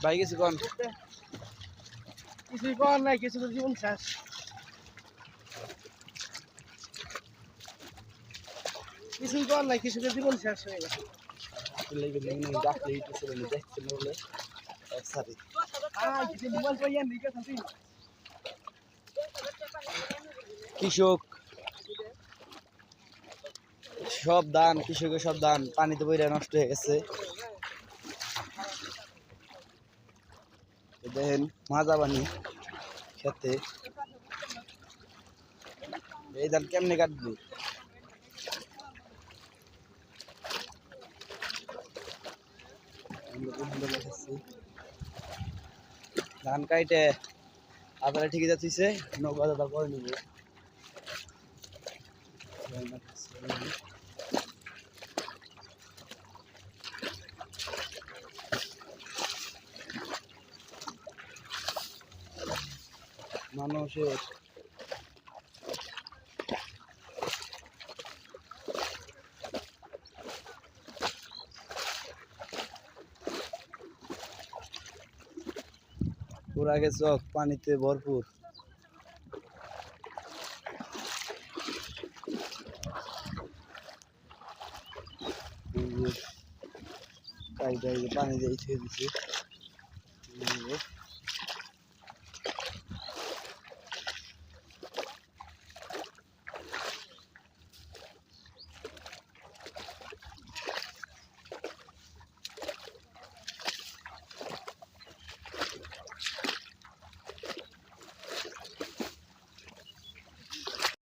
ভাই কিছু কোন কিছুই করার নাই, কিছু তো জীবন শেষ। কিছুই করার নাই, কিছু তো জীবন শেষ হয়ে গেছে। কৃষক সব ধান, কৃষকের সব ধান পানিতে বইরা নষ্ট হয়ে গেছে। দেখেন মাজা পানি খেতে, এই ধান কেমনে কাটবে? ধান কাইটে আপনারা ঠিকই যাচ্ছে নৌকা দাদা করে নিব। মানুষের পুরা গেছে পানিতে ভরপুর। পানি দিয়ে দিচ্ছে।